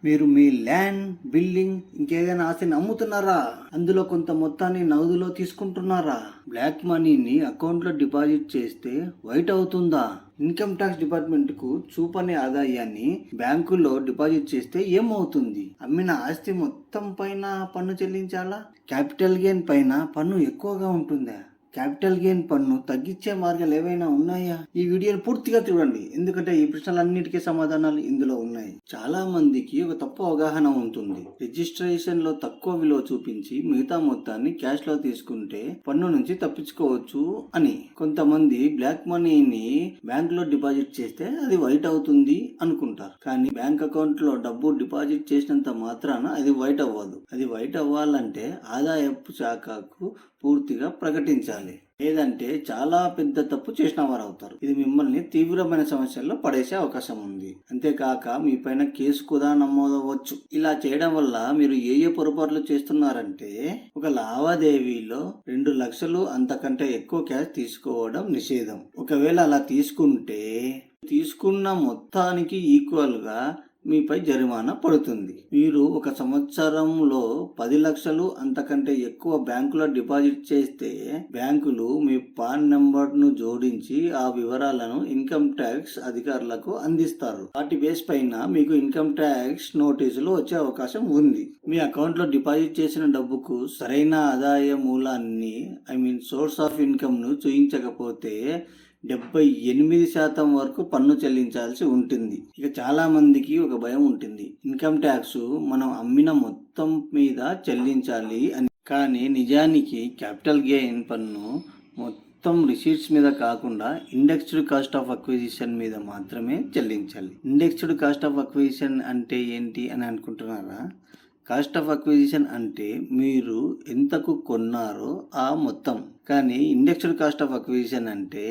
మీరు మీ land, building, ఇంకేదైనా ఆస్తిని అమ్ముతున్నారా? అందులో కొంత మొత్తాన్ని నగదులో తీసుకుంటున్నారా? బ్లాక్ మనీని అకౌంట్లో డిపాజిట్ చేస్తే వైట్ అవుతుందా? ఇన్కమ్ ట్యాక్స్ డిపార్ట్మెంట్ కు చూపని ఆదాయాన్ని బ్యాంకులో డిపాజిట్ చేస్తే ఏమవుతుంది? అమ్మిన ఆస్తి మొత్తం పైన పన్ను చెల్లించాలా? క్యాపిటల్ గెయిన్ పైన పన్ను ఎక్కువగా ఉంటుందా? క్యాపిటల్ గెయిన్ పన్ను తగ్గించే మార్గాలు ఏవైనా ఉన్నాయా? ఈ వీడియోని పూర్తిగా చూడండి, ఎందుకంటే ఈ ప్రశ్నలన్నిటికీ సమాధానాలు ఇందులో ఉన్నాయి. చాలా మందికి ఒక తప్పు అవగాహన ఉంటుంది. రిజిస్ట్రేషన్ లో తక్కువ విలువ చూపించి మిగతా మొత్తాన్ని క్యాష్ లో తీసుకుంటే పన్ను నుంచి తప్పించుకోవచ్చు అని. కొంతమంది బ్లాక్ మనీని బ్యాంక్ లో డిపాజిట్ చేస్తే అది వైట్ అవుతుంది అనుకుంటారు. కానీ బ్యాంక్ అకౌంట్ లో డబ్బు డిపాజిట్ చేసినంత మాత్రాన అది వైట్ అవ్వదు. అది వైట్ అవ్వాలంటే ఆదాయపు శాఖకు పూర్తిగా ప్రకటించాలి, లేదంటే చాలా పెద్ద తప్పు చేసిన వారు అవుతారు. ఇది మిమ్మల్ని తీవ్రమైన సమస్యల్లో పడేసే అవకాశం ఉంది. అంతేకాక మీ పైన కేసు కూడా నమోదవచ్చు. ఇలా చేయడం వల్ల మీరు ఏ పొరపాట్లు చేస్తున్నారంటే, ఒక లావాదేవీలో 2 లక్షలు అంతకంటే ఎక్కువ క్యాష్ తీసుకోవడం నిషేధం. ఒకవేళ అలా తీసుకుంటే తీసుకున్న మొత్తానికి ఈక్వల్ గా మీపై జరిమానా పడుతుంది. మీరు ఒక సంవత్సరంలో 10 లక్షలు అంతకంటే ఎక్కువ బ్యాంకులో డిపాజిట్ చేస్తే బ్యాంకులు మీ పాన్ నెంబర్ ను జోడించి ఆ వివరాలను ఇన్కమ్ ట్యాక్స్ అధికారులకు అందిస్తారు. వాటి బేస్ పైన మీకు ఇన్కమ్ ట్యాక్స్ నోటీసులు వచ్చే అవకాశం ఉంది. మీ అకౌంట్ లో డిపాజిట్ చేసిన డబ్బుకు సరైన ఆదాయ మూలాన్ని సోర్స్ ఆఫ్ ఇన్కమ్ ను చూపించకపోతే 78% వరకు పన్ను చెల్లించాల్సి ఉంటుంది. ఇక చాలా మందికి ఒక భయం ఉంటుంది, ఇన్కమ్ ట్యాక్స్ మనం అమ్మిన మొత్తం మీద చెల్లించాలి అని. కానీ నిజానికి క్యాపిటల్ గెయిన్ పన్ను మొత్తం రిసీట్స్ మీద కాకుండా ఇండెక్స్డ్ కాస్ట్ ఆఫ్ అక్విజిషన్ మీద మాత్రమే చెల్లించాలి. ఇండెక్స్డ్ కాస్ట్ ఆఫ్ అక్విజిషన్ అంటే ఏంటి అని అనుకుంటున్నారా? కాస్ట్ ఆఫ్ అక్విజిషన్ అంటే మీరు ఎంతకు కొన్నారో ఆ మొత్తం. కానీ ఇండెక్స్డ్ కాస్ట్ ఆఫ్ అక్విజిషన్ అంటే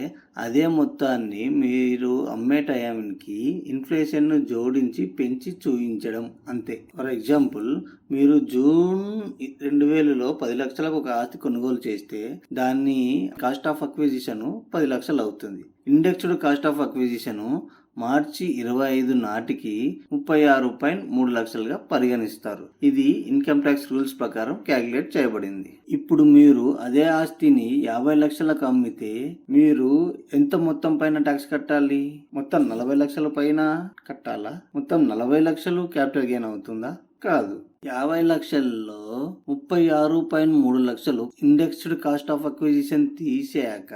అదే మొత్తాన్ని మీరు అమ్మే టైంకి ఇన్ఫ్లేషన్ను జోడించి పెంచి చూపించడం అంతే. ఫర్ ఎగ్జాంపుల్, మీరు జూన్ 2000లో 10 లక్షలకు ఒక ఆస్తి కొనుగోలు చేస్తే దాన్ని కాస్ట్ ఆఫ్ అక్విజిషన్ 10 లక్షలు అవుతుంది. ఇండెక్స్డ్ కాస్ట్ ఆఫ్ అక్విజిషన్ మార్చి 25 నాటికి 36.3 లక్షలుగా పరిగణిస్తారు. ఇది ఇన్కమ్ ట్యాక్స్ రూల్స్ ప్రకారం క్యాలిక్యులేట్ చేయబడింది. ఇప్పుడు మీరు అదే ఆస్తిని 50 లక్షలకు అమ్మితే మీరు ఎంత మొత్తం పైన ట్యాక్స్ కట్టాలి? మొత్తం 40 లక్షల పైన కట్టాలా? మొత్తం 40 లక్షలు క్యాపిటల్ గెయిన్ అవుతుందా? కాదు. 50 లక్షల్లో 36.3 లక్షలు ఇండెక్స్డ్ కాస్ట్ ఆఫ్ అక్విజిషన్ తీసాక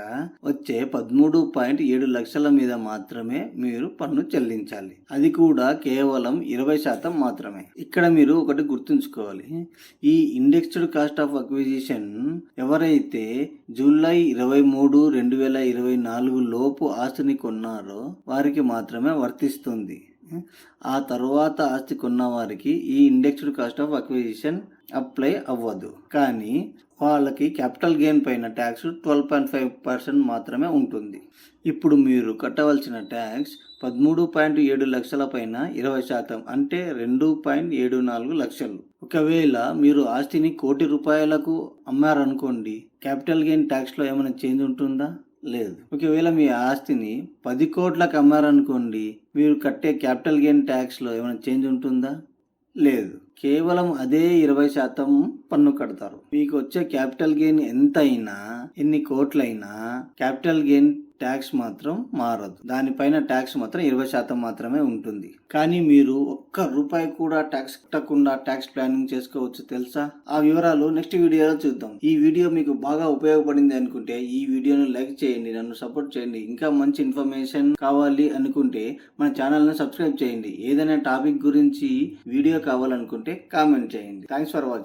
వచ్చే 13.7 లక్షల మీద మాత్రమే మీరు పన్ను చెల్లించాలి. అది కూడా కేవలం 20% మాత్రమే. ఇక్కడ మీరు ఒకటి గుర్తుంచుకోవాలి, ఈ ఇండెక్స్డ్ కాస్ట్ ఆఫ్ అక్విజిషన్ ఎవరైతే జూలై 23, 2024 లోపు ఆస్తిని కొన్నారో వారికి మాత్రమే వర్తిస్తుంది. ఆ తరువాత ఆస్తి కొన్న వారికి ఈ indexed cost of acquisition apply అవ్వదు. కానీ వాళ్ళకి క్యాపిటల్ గెయిన్ పైన ట్యాక్స్ 12.5% మాత్రమే ఉంటుంది. ఇప్పుడు మీరు కట్టవలసిన ట్యాక్స్ 13.7 లక్షల పైన 20%, అంటే 2.74 లక్షలు. ఒకవేళ మీరు ఆస్తిని ₹1,00,00,000 అమ్మారనుకోండి, క్యాపిటల్ గెయిన్ ట్యాక్స్ లో ఏమైనా చేంజ్ ఉంటుందా? లేదు. ఒకవేళ మీ ఆస్తిని 10 కోట్లకు అమ్మారనుకోండి, మీరు కట్టే క్యాపిటల్ గెయిన్ ట్యాక్స్ లో ఏమైనా చేంజ్ ఉంటుందా? లేదు. కేవలం అదే 20% పన్ను కడతారు. మీకు వచ్చే క్యాపిటల్ గెయిన్ ఎంత అయినా, ఎన్ని కోట్లైనా క్యాపిటల్ గెయిన్ ట్యాక్స్ మాత్రం మారదు. దానిపైన ట్యాక్స్ మాత్రం 20% మాత్రమే ఉంటుంది. కానీ మీరు ₹1 కూడా ట్యాక్స్ కట్టకుండా ట్యాక్స్ ప్లానింగ్ చేసుకోవచ్చు, తెలుసా? ఆ వివరాలు నెక్స్ట్ వీడియోలో చూద్దాం. ఈ వీడియో మీకు బాగా ఉపయోగపడింది అనుకుంటే ఈ వీడియోను లైక్ చేయండి, నన్ను సపోర్ట్ చేయండి. ఇంకా మంచి ఇన్ఫర్మేషన్ కావాలి అనుకుంటే మన ఛానల్ని సబ్స్క్రైబ్ చేయండి. ఏదైనా టాపిక్ గురించి వీడియో కావాలనుకుంటే కామెంట్ చేయండి. Thanks for watching.